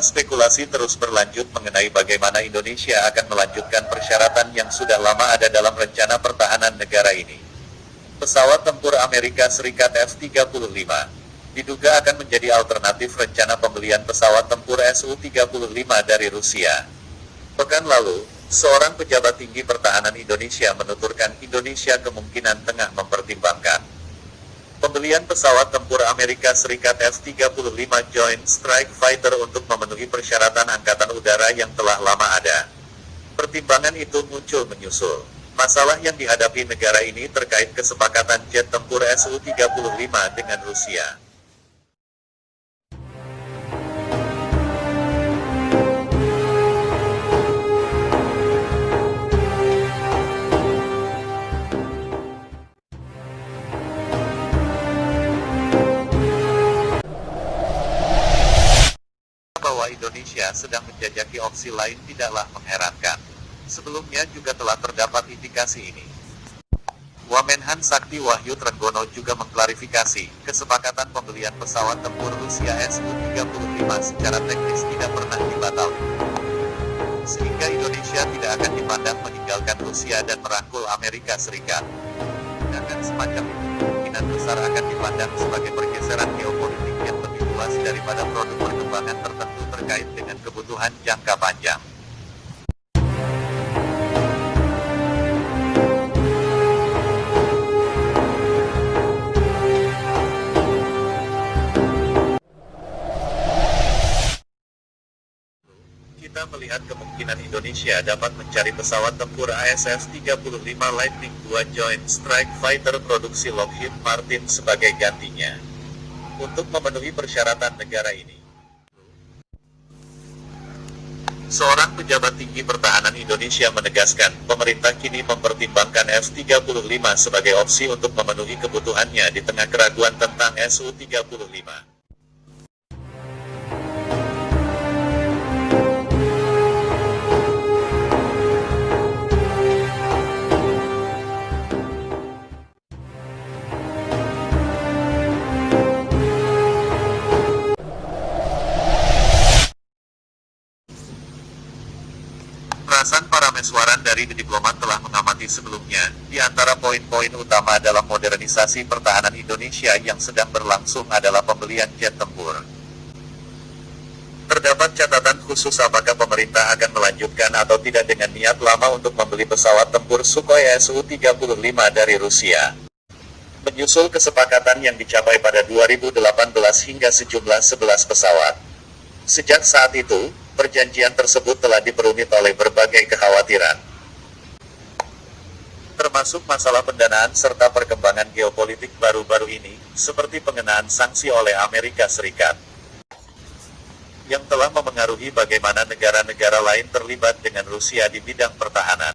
spekulasi terus berlanjut mengenai bagaimana Indonesia akan melanjutkan persyaratan yang sudah lama ada dalam rencana pertahanan negara ini. Pesawat tempur Amerika Serikat F-35 diduga akan menjadi alternatif rencana pembelian pesawat tempur Su-35 dari Rusia. Pekan lalu, seorang pejabat tinggi pertahanan Indonesia menuturkan Indonesia kemungkinan tengah mempertimbangkan pembelian pesawat tempur Amerika Serikat F-35 Joint Strike Fighter untuk memenuhi persyaratan Angkatan Udara yang telah lama ada. Pertimbangan itu muncul menyusul masalah yang dihadapi negara ini terkait kesepakatan jet tempur Su-35 dengan Rusia. Bahwa Indonesia sedang menjajaki opsi lain tidaklah mengherankan. Sebelumnya juga telah terdapat indikasi ini. Wamenhan Sakti Wahyu Trenggono juga mengklarifikasi, kesepakatan pembelian pesawat tempur Rusia Su-35 secara teknis tidak pernah dibatalkan. Sehingga Indonesia tidak akan dipandang meninggalkan Rusia dan merangkul Amerika Serikat. Tindakan semacam itu kemungkinan besar akan dipandang sebagai pergeseran geopolitik yang lebih luas daripada produk perkembangan tertentu terkait dengan kebutuhan jangka panjang. Kita melihat kemungkinan Indonesia dapat mencari pesawat tempur AS-35 Lightning II Joint Strike Fighter produksi Lockheed Martin sebagai gantinya untuk memenuhi persyaratan negara ini. Seorang pejabat tinggi pertahanan Indonesia menegaskan, pemerintah kini mempertimbangkan F-35 sebagai opsi untuk memenuhi kebutuhannya di tengah keraguan tentang Su-35. Prasan Parameswaran dari diplomat telah mengamati sebelumnya, di antara poin-poin utama dalam modernisasi pertahanan Indonesia yang sedang berlangsung adalah pembelian jet tempur. Terdapat catatan khusus apakah pemerintah akan melanjutkan atau tidak dengan niat lama untuk membeli pesawat tempur Sukhoi Su-35 dari Rusia. Menyusul kesepakatan yang dicapai pada 2018 hingga sejumlah 11 pesawat. Sejak saat itu, perjanjian tersebut telah diperumit oleh berbagai kekhawatiran, termasuk masalah pendanaan serta perkembangan geopolitik baru-baru ini, seperti pengenaan sanksi oleh Amerika Serikat, yang telah memengaruhi bagaimana negara-negara lain terlibat dengan Rusia di bidang pertahanan.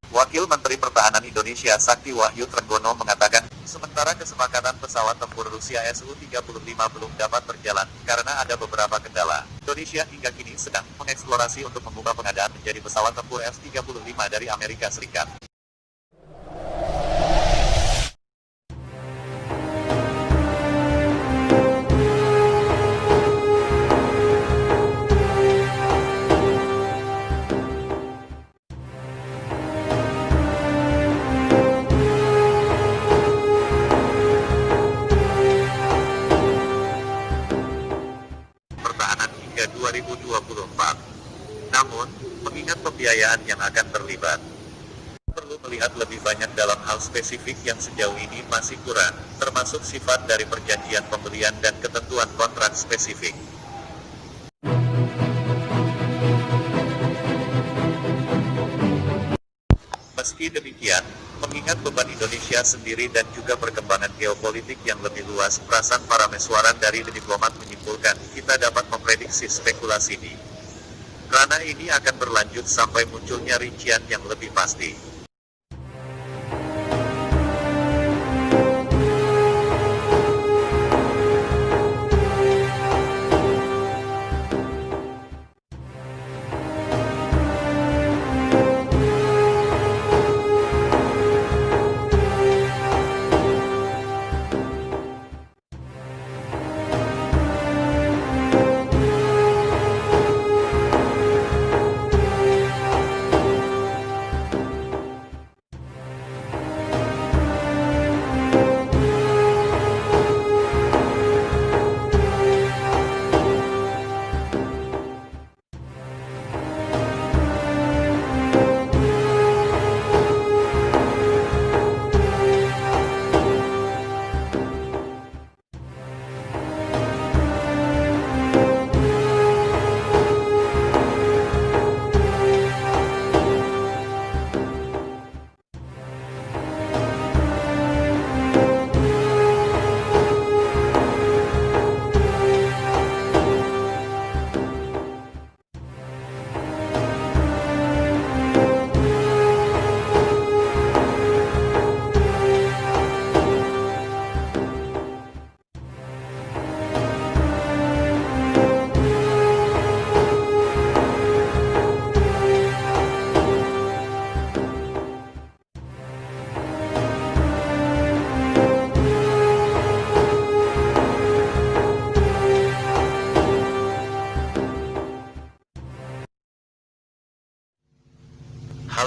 Wakil Menteri Pertahanan Indonesia Sakti Wahyu Trenggono mengatakan, sementara kesepakatan pesawat tempur Rusia Su-35 belum dapat berjalan, karena ada beberapa kendala. Indonesia hingga kini sedang mengeksplorasi untuk mengubah pengadaan menjadi pesawat tempur F-35 dari Amerika Serikat. Pertahanan hingga 2024. Namun, mengingat pembiayaan yang akan terlibat, perlu melihat lebih banyak dalam hal spesifik yang sejauh ini masih kurang, termasuk sifat dari perjanjian pembelian dan ketentuan kontrak spesifik. Meski demikian, mengingat beban Indonesia sendiri dan juga perkembangan geopolitik yang lebih luas, Prasan Parameswaran dari diplomat menyimpulkan, kita dapat memprediksi spekulasi di ranah ini akan berlanjut sampai munculnya rincian yang lebih pasti.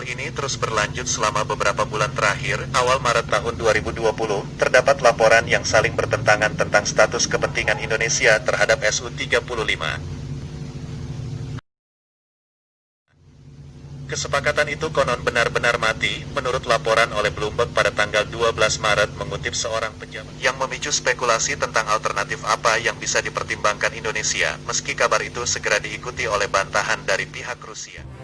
Hal ini terus berlanjut selama beberapa bulan terakhir. Awal Maret tahun 2020, terdapat laporan yang saling bertentangan tentang status kepentingan Indonesia terhadap Su-35. Kesepakatan itu konon benar-benar mati, menurut laporan oleh Bloomberg pada tanggal 12 Maret mengutip seorang pejabat yang memicu spekulasi tentang alternatif apa yang bisa dipertimbangkan Indonesia, meski kabar itu segera diikuti oleh bantahan dari pihak Rusia.